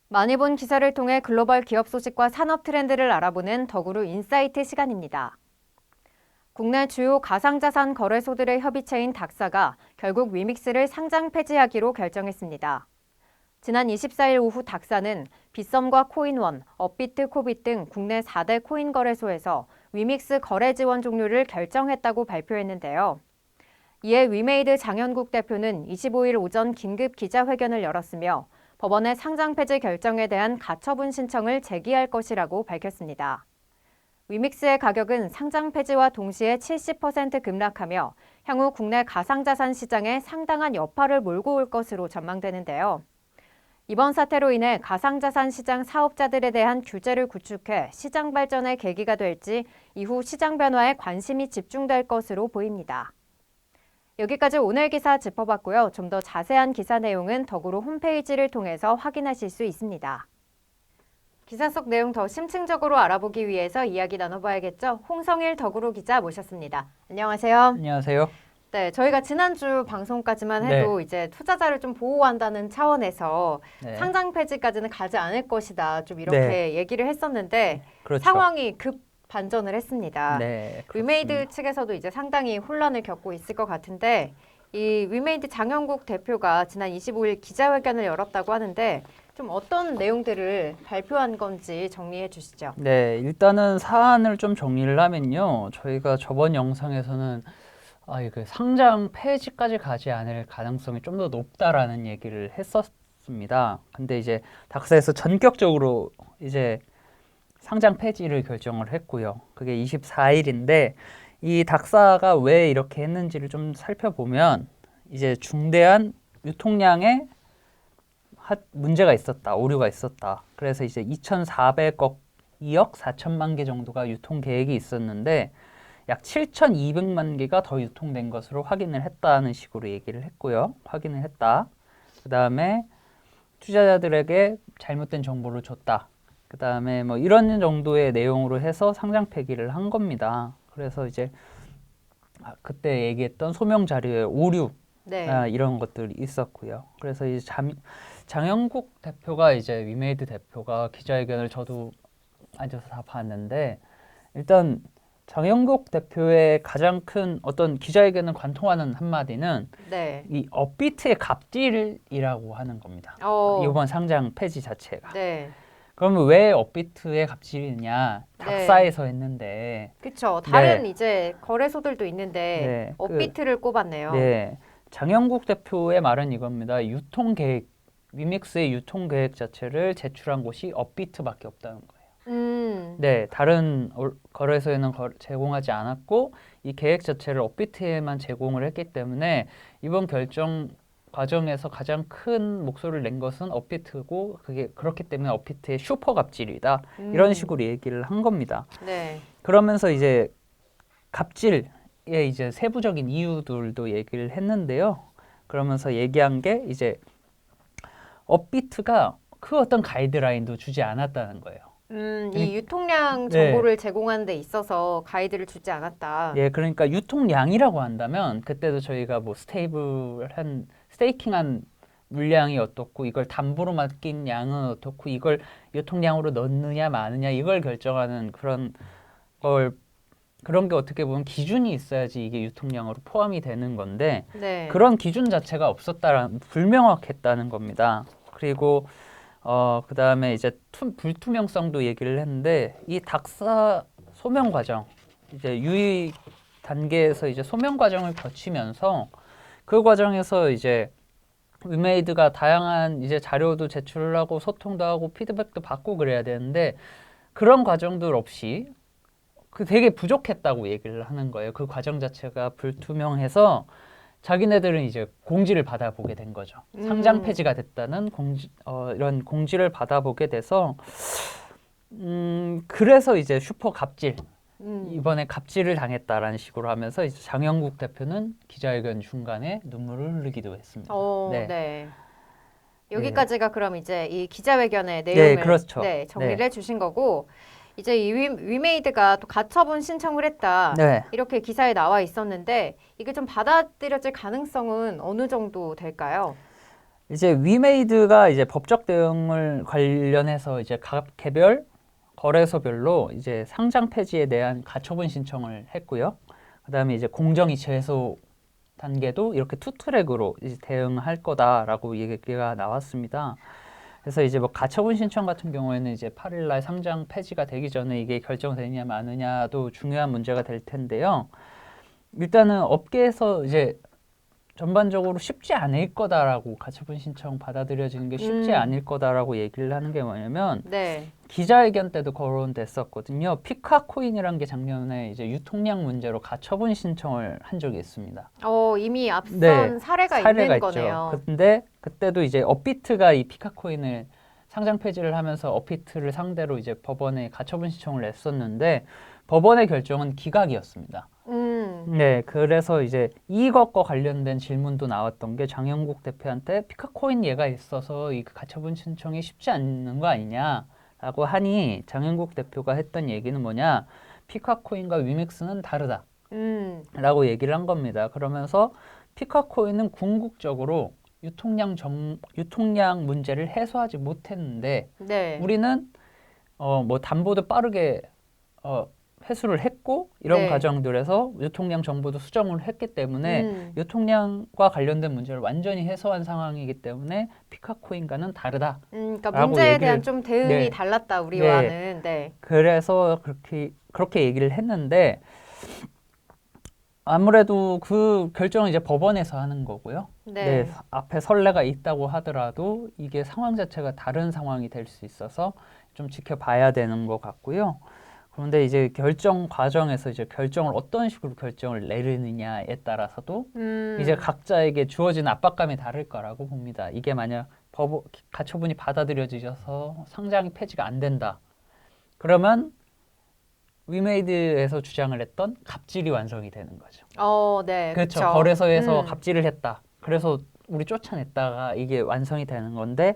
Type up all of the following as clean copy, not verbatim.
많이 본 기사를 통해 글로벌 기업 소식과 산업 트렌드를 알아보는 덕으루 인사이트 시간입니다. 국내 주요 가상자산 거래소들의 협의체인 닥사가 결국 위믹스를 상장 폐지하기로 결정했습니다. 지난 24일 오후 닥사는 빗썸과 코인원, 업비트, 코빗 등 국내 4대 코인 거래소에서 위믹스 거래 지원 종료를 결정했다고 발표했는데요. 이에 위메이드 장현국 대표는 25일 오전 긴급 기자회견을 열었으며 법원의 상장 폐지 결정에 대한 가처분 신청을 제기할 것이라고 밝혔습니다. 위믹스의 가격은 상장 폐지와 동시에 70% 급락하며 향후 국내 가상자산 시장에 상당한 여파를 몰고 올 것으로 전망되는데요. 이번 사태로 인해 가상자산 시장 사업자들에 대한 규제를 구축해 시장 발전의 계기가 될지 이후 시장 변화에 관심이 집중될 것으로 보입니다. 여기까지 오늘 기사 짚어봤고요. 좀 더 자세한 기사 내용은 덕으로 홈페이지를 통해서 확인하실 수 있습니다. 기사 속 내용 더 심층적으로 알아보기 위해서 이야기 나눠봐야겠죠. 홍성일 덕으로 기자 모셨습니다. 안녕하세요. 안녕하세요. 네, 저희가 지난주 방송까지만 해도 이제 투자자를 좀 보호한다는 차원에서 상장 폐지까지는 가지 않을 것이다. 좀 이렇게 얘기를 했었는데 그렇죠. 상황이 급 반전을 했습니다. 네, 위메이드 측에서도 이제 상당히 혼란을 겪고 있을 것 같은데 이 위메이드 장현국 대표가 지난 25일 기자회견을 열었다고 하는데 좀 어떤 내용들을 발표한 건지 정리해 주시죠. 네, 일단은 사안을 좀 정리를 하면요. 저희가 저번 영상에서는 이거 상장 폐지까지 가지 않을 가능성이 좀 더 높다라는 얘기를 했었습니다. 근데 이제 닥사에서 전격적으로 이제 상장 폐지를 결정을 했고요. 그게 24일인데 이 닥사가 왜 이렇게 했는지를 좀 살펴보면 이제 중대한 유통량에 문제가 있었다, 오류가 있었다. 그래서 이제 2,400억, 2억 4천만 개 정도가 유통 계획이 있었는데 약 7,200만 개가 더 유통된 것으로 확인을 했다는 식으로 얘기를 했고요. 확인을 했다. 그 다음에 투자자들에게 잘못된 정보를 줬다. 그 다음에 뭐 이런 정도의 내용으로 해서 상장 폐기를 한 겁니다. 그래서 이제 그때 얘기했던 소명 자료의 오류 이런 것들이 있었고요. 그래서 이제 장현국 대표가 이제 위메이드 대표가 기자회견을 저도 앉아서 다 봤는데 일단 장현국 대표의 가장 큰 어떤 기자회견을 관통하는 한마디는 이 업비트의 갑질이라고 하는 겁니다. 이번 상장 폐지 자체가. 그러면 왜 업비트의 갑질이냐? 닥사에서 했는데. 그렇죠. 다른 이제 거래소들도 있는데 업비트를 꼽았네요. 네. 장현국 대표의 말은 이겁니다. 유통 계획, 위믹스의 유통 계획 자체를 제출한 곳이 업비트밖에 없다는 거예요. 네, 다른 거래소에는 제공하지 않았고 이 계획 자체를 업비트에만 제공을 했기 때문에 이번 결정 과정에서 가장 큰 목소리를 낸 것은 업비트고 그게 그렇기 때문에 업비트의 슈퍼 갑질이다. 이런 식으로 얘기를 한 겁니다. 그러면서 이제 갑질의 이제 세부적인 이유들도 얘기를 했는데요. 그러면서 얘기한 게 이제 업비트가 그 어떤 가이드라인도 주지 않았다는 거예요. 이 유통량 정보를 제공하는 데 있어서 가이드를 주지 않았다. 예, 그러니까 유통량이라고 한다면 그때도 저희가 뭐 스테이킹한 물량이 어떻고 이걸 담보로 맡긴 양은 어떻고 이걸 유통량으로 넣느냐 마느냐 이걸 결정하는 그런 게 어떻게 보면 기준이 있어야지 이게 유통량으로 포함이 되는 건데 그런 기준 자체가 불명확했다는 겁니다. 그리고 그 다음에 이제 불투명성도 얘기를 했는데 이 닥사 소명 과정 이제 유의 단계에서 이제 소명 과정을 거치면서 그 과정에서 이제 위메이드가 다양한 이제 자료도 제출을 하고 소통도 하고 피드백도 받고 그래야 되는데 그런 과정들 없이 되게 부족했다고 얘기를 하는 거예요. 그 과정 자체가 불투명해서 자기네들은 이제 공지를 받아보게 된 거죠. 상장 폐지가 됐다는 이런 공지를 받아보게 돼서 그래서 이제 슈퍼 갑질 이번에 갑질을 당했다라는 식으로 하면서 이제 장현국 대표는 기자회견 중간에 눈물을 흘리기도 했습니다. 여기까지가 그럼 이제 이 기자회견의 내용을 정리를 해주신 거고 이제 이 위메이드가 또 가처분 신청을 했다. 네. 이렇게 기사에 나와 있었는데 이게 좀 받아들여질 가능성은 어느 정도 될까요? 이제 위메이드가 이제 법적 대응을 관련해서 이제 각 개별 거래소별로 이제 상장 폐지에 대한 가처분 신청을 했고요. 그다음에 이제 공정위 제소 단계도 이렇게 투 트랙으로 이제 대응할 거다라고 얘기가 나왔습니다. 그래서 이제 뭐 가처분 신청 같은 경우에는 이제 8일 날 상장 폐지가 되기 전에 이게 결정되느냐 마느냐도 중요한 문제가 될 텐데요. 일단은 업계에서 이제 전반적으로 쉽지 않을 거다라고 가처분 신청 받아들여지는 게 쉽지 않을 거다라고 얘기를 하는 게 뭐냐면 네. 기자회견 때도 거론됐었거든요. 피카코인이란 게 작년에 이제 유통량 문제로 가처분 신청을 한 적이 있습니다. 이미 앞선 네, 사례가 사례가 있는 있죠. 거네요. 근데 그때도 이제 업비트가 이 피카코인을 상장 폐지를 하면서 업비트를 상대로 이제 법원에 가처분 신청을 냈었는데 법원의 결정은 기각이었습니다. 네, 그래서 이제 이것과 관련된 질문도 나왔던 게 장영국 대표한테 피카코인 예가 있어서 이 가처분 신청이 쉽지 않는 거 아니냐라고 하니 장영국 대표가 했던 얘기는 뭐냐? 피카코인과 위믹스는 다르다. 라고 얘기를 한 겁니다. 그러면서 피카코인은 궁극적으로 유통량 문제를 해소하지 못했는데 네. 우리는 뭐 담보도 빠르게 회수를 했고 이런 네. 과정들에서 유통량 정보도 수정을 했기 때문에 유통량과 관련된 문제를 완전히 해소한 상황이기 때문에 피카코인과는 다르다. 그러니까 라고 문제에 대한 얘기를- 좀 대응이 네. 달랐다 우리와는. 네. 그래서 그렇게 얘기를 했는데 아무래도 그 결정은 이제 법원에서 하는 거고요. 네. 앞에 선례가 있다고 하더라도 이게 상황 자체가 다른 상황이 될 수 있어서 좀 지켜봐야 되는 것 같고요. 그런데 이제 결정 과정에서 이제 결정을 어떤 식으로 결정을 내리느냐에 따라서도 이제 각자에게 주어진 압박감이 다를 거라고 봅니다. 이게 만약 가처분이 받아들여지셔서 상장이 폐지가 안 된다. 그러면 위메이드에서 주장을 했던 갑질이 완성이 되는 거죠. 네. 그렇죠. 그쵸. 거래소에서 갑질을 했다. 그래서 우리 쫓아냈다가 이게 완성이 되는 건데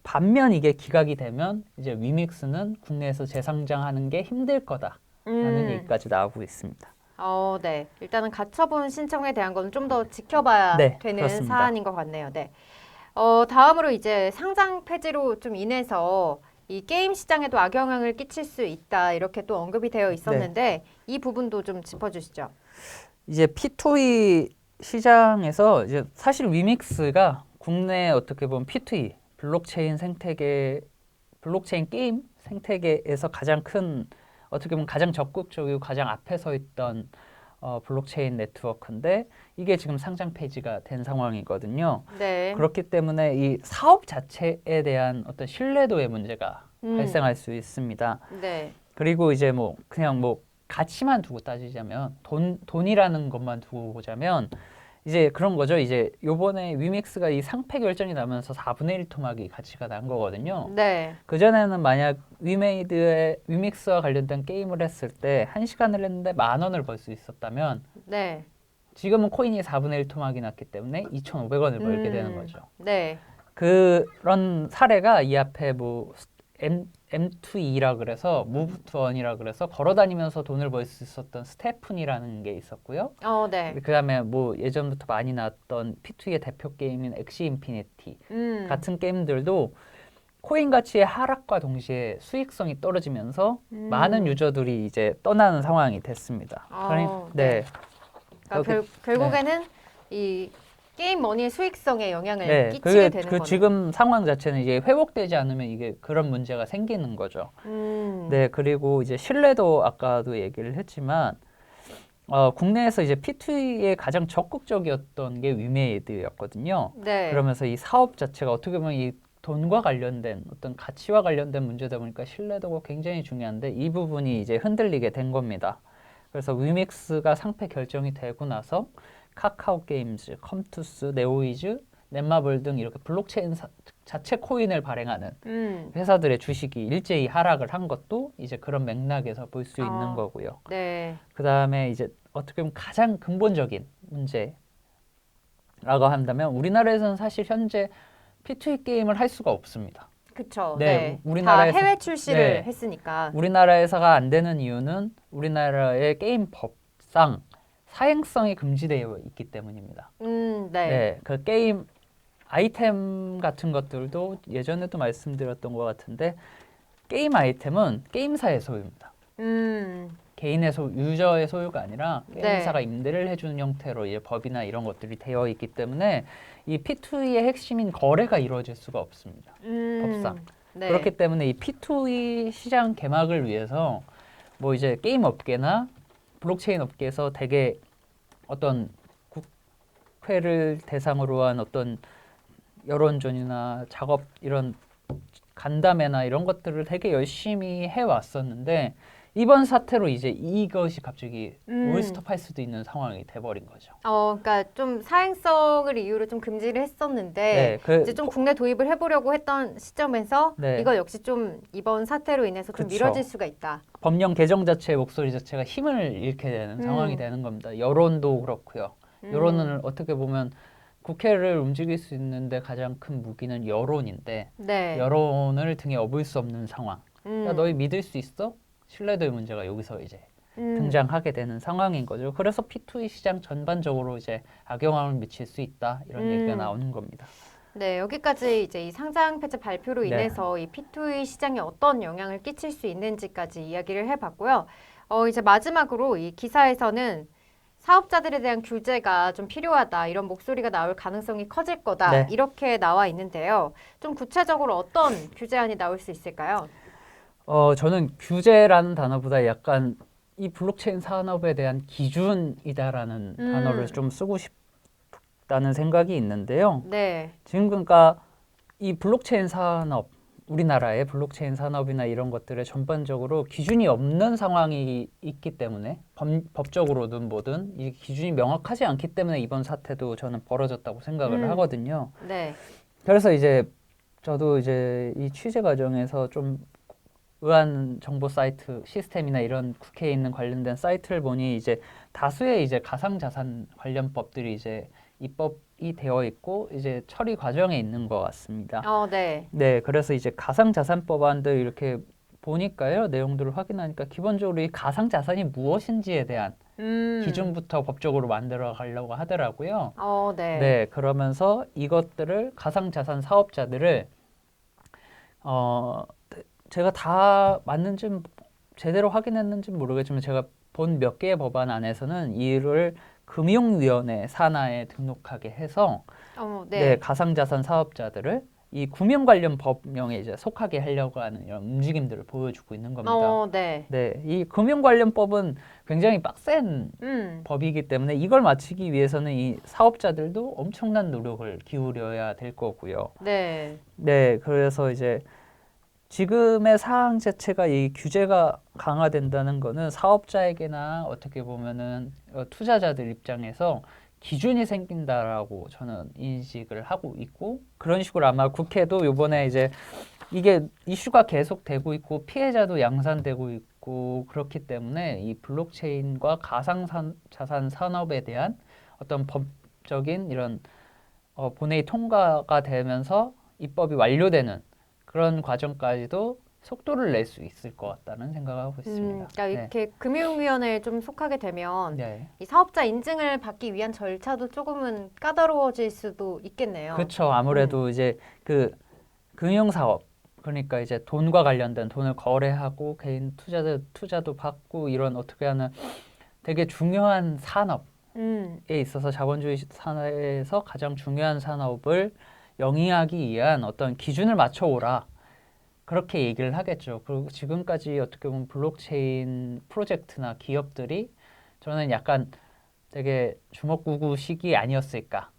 반면 이게 기각이 되면 이제 위믹스는 국내에서 재상장하는 게 힘들 거다라는 얘기까지 나오고 있습니다. 네. 일단은 가처분 신청에 대한 건 좀 더 지켜봐야 네, 되는 그렇습니다. 사안인 것 같네요. 네. 다음으로 이제 상장 폐지로 좀 인해서 이 게임 시장에도 악영향을 끼칠 수 있다 이렇게 또 언급이 되어 있었는데 이 부분도 좀 짚어주시죠. 이제 P2E 시장에서 이제 사실 위믹스가 국내 어떻게 보면 P2E 블록체인 게임 생태계에서 가장 큰 어떻게 보면 가장 적극적이고 가장 앞에 서 있던 블록체인 네트워크인데 이게 지금 상장 폐지가 된 상황이거든요. 네. 그렇기 때문에 이 사업 자체에 대한 어떤 신뢰도의 문제가 발생할 수 있습니다. 네. 그리고 이제 뭐 그냥 뭐 가치만 두고 따지자면 돈이라는 것만 두고 보자면 이제 그런 거죠. 이제 요번에 위믹스가 이 상패 결정이 나면서 4분의 1 토막이 가치가 난 거거든요. 네. 그전에는 만약 위믹스와 관련된 게임을 했을 때 1시간을 했는데 10,000원을 벌 수 있었다면 네. 지금은 코인이 4분의 1 토막이 났기 때문에 2,500원을 벌게 되는 거죠. 네. 그런 사례가 이 앞에 뭐 M2E라 그래서 Move to Earn이라 그래서 걸어다니면서 돈을 벌 수 있었던 스테픈이라는 게 있었고요. 네. 그다음에 뭐 예전부터 많이 나왔던 P2E의 대표 게임인 엑시 인피니티 같은 게임들도 코인 가치의 하락과 동시에 수익성이 떨어지면서 많은 유저들이 이제 떠나는 상황이 됐습니다. 네. 그러니까 결국에는 이 게임 머니의 수익성에 영향을 끼치게 되는 거네요. 지금 상황 자체는 이제 회복되지 않으면 이게 그런 문제가 생기는 거죠. 네, 그리고 이제 신뢰도 아까도 얘기를 했지만 국내에서 이제 P2E에 가장 적극적이었던 게 위메이드였거든요. 네. 그러면서 이 사업 자체가 어떻게 보면 이 돈과 관련된 어떤 가치와 관련된 문제다 보니까 신뢰도가 굉장히 중요한데 이 부분이 이제 흔들리게 된 겁니다. 그래서 위믹스가 상패 결정이 되고 나서 카카오 게임즈, 컴투스, 네오이즈, 넷마블 등 이렇게 블록체인 자체 코인을 발행하는 회사들의 주식이 일제히 하락을 한 것도 이제 그런 맥락에서 볼 수 있는 거고요. 네. 그다음에 이제 어떻게 보면 가장 근본적인 문제라고 한다면 우리나라에서는 사실 현재 P2E 게임을 할 수가 없습니다. 그쵸. 네, 네. 다 우리나라에서 해외 출시를 네, 했으니까. 우리나라에서가 안 되는 이유는 우리나라의 게임 법상 사행성이 금지되어 있기 때문입니다. 네. 네, 그 게임 아이템 같은 것들도 예전에도 말씀드렸던 것 같은데 게임 아이템은 게임사의 소유입니다. 개인의 유저의 소유가 아니라 게임사가 네. 임대를 해주는 형태로 이제 법이나 이런 것들이 되어 있기 때문에 이 P2E의 핵심인 거래가 이루어질 수가 없습니다. 법상. 네. 그렇기 때문에 이 P2E 시장 개막을 위해서 뭐 이제 게임 업계나 블록체인 업계에서 되게 어떤 국회를 대상으로 한 어떤 여론전이나 작업 이런 간담회나 이런 것들을 되게 열심히 해왔었는데 이번 사태로 이제 이것이 갑자기 올스톱할 수도 있는 상황이 돼버린 거죠. 그러니까 좀 사행성을 이유로 좀 금지를 했었는데 네, 이제 좀 국내 도입을 해보려고 했던 시점에서 네. 이거 역시 좀 이번 사태로 인해서 좀 그쵸. 미뤄질 수가 있다. 법령 개정 자체의 목소리 자체가 힘을 잃게 되는 상황이 되는 겁니다. 여론도 그렇고요. 여론은 어떻게 보면 국회를 움직일 수 있는데 가장 큰 무기는 여론인데 네. 여론을 등에 업을 수 없는 상황. 야, 너희 믿을 수 있어? 신뢰도의 문제가 여기서 이제 등장하게 되는 상황인 거죠. 그래서 P2E 시장 전반적으로 이제 악영향을 미칠 수 있다 이런 얘기가 나오는 겁니다. 네, 여기까지 이제 이 상장 폐지 발표로 네. 인해서 이 P2E 시장에 어떤 영향을 끼칠 수 있는지까지 이야기를 해봤고요. 이제 마지막으로 이 기사에서는 사업자들에 대한 규제가 좀 필요하다 이런 목소리가 나올 가능성이 커질 거다 네. 이렇게 나와 있는데요. 좀 구체적으로 어떤 규제안이 나올 수 있을까요? 저는 규제라는 단어보다 약간 이 블록체인 산업에 대한 기준이다라는 단어를 좀 쓰고 싶다는 생각이 있는데요. 네. 지금 그러니까 이 블록체인 산업, 우리나라의 블록체인 산업이나 이런 것들에 전반적으로 기준이 없는 상황이 있기 때문에 법적으로든 뭐든 이 기준이 명확하지 않기 때문에 이번 사태도 저는 벌어졌다고 생각을 하거든요. 네. 그래서 이제 저도 이제 이 취재 과정에서 좀 의한 정보 사이트 시스템이나 이런 국회에 있는 관련된 사이트를 보니 이제 다수의 이제 가상자산 관련 법들이 이제 입법이 되어 있고 이제 처리 과정에 있는 것 같습니다. 네. 네, 그래서 이제 가상자산 법안들 이렇게 보니까요, 내용들을 확인하니까 기본적으로 이 가상자산이 무엇인지에 대한 기준부터 법적으로 만들어 가려고 하더라고요. 네. 네, 그러면서 이것들을 가상자산 사업자들을 제가 다 맞는지 제대로 확인했는지 모르겠지만 제가 본 몇 개의 법안 안에서는 이를 금융위원회 산하에 등록하게 해서 네, 가상자산 사업자들을 이 금융 관련 법령에 이제 속하게 하려고 하는 이런 움직임들을 보여주고 있는 겁니다. 네. 네, 이 금융 관련법은 굉장히 빡센 법이기 때문에 이걸 마치기 위해서는 이 사업자들도 엄청난 노력을 기울여야 될 거고요. 네. 네, 그래서 이제 지금의 사항 자체가 이 규제가 강화된다는 거는 사업자에게나 어떻게 보면은 투자자들 입장에서 기준이 생긴다라고 저는 인식을 하고 있고 그런 식으로 아마 국회도 이번에 이제 이게 이슈가 계속되고 있고 피해자도 양산되고 있고 그렇기 때문에 이 블록체인과 가상자산 산업에 대한 어떤 법적인 이런 본회의 통과가 되면서 입법이 완료되는 그런 과정까지도 속도를 낼 수 있을 것 같다는 생각을 하고 있습니다. 그러니까 이렇게 금융위원회에 좀 속하게 되면 네. 이 사업자 인증을 받기 위한 절차도 조금은 까다로워질 수도 있겠네요. 그렇죠. 아무래도 이제 그 금융사업 그러니까 이제 돈과 관련된 돈을 거래하고 개인 투자도 받고 이런 어떻게 하는 되게 중요한 산업에 있어서 자본주의 사회에서 가장 중요한 산업을 영위하기 위한 어떤 기준을 맞춰오라 그렇게 얘기를 하겠죠. 그리고 지금까지 어떻게 보면 블록체인 프로젝트나 기업들이 저는 약간 되게 주먹구구 시기 아니었을까.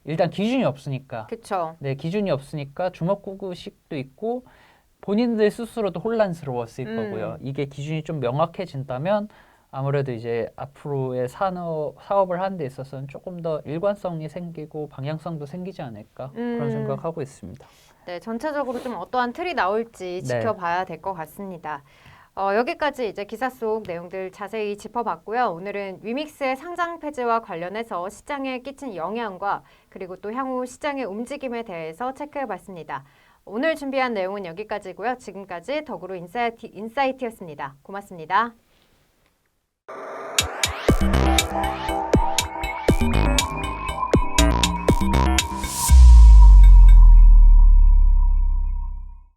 일단 기준이 없으니까. 그렇죠. 네, 기준이 없으니까 주먹구구식도 있고 본인들 스스로도 혼란스러웠을 거고요. 이게 기준이 좀 명확해진다면 아무래도 이제 앞으로의 사업을 하는 데 있어서는 조금 더 일관성이 생기고 방향성도 생기지 않을까 그런 생각하고 있습니다. 네, 전체적으로 좀 어떠한 틀이 나올지 지켜봐야 될 것 같습니다. 여기까지 이제 기사 속 내용들 자세히 짚어봤고요. 오늘은 위믹스의 상장 폐지와 관련해서 시장에 끼친 영향과 그리고 또 향후 시장의 움직임에 대해서 체크해봤습니다. 오늘 준비한 내용은 여기까지고요. 지금까지 더구로 인사이트였습니다. 고맙습니다.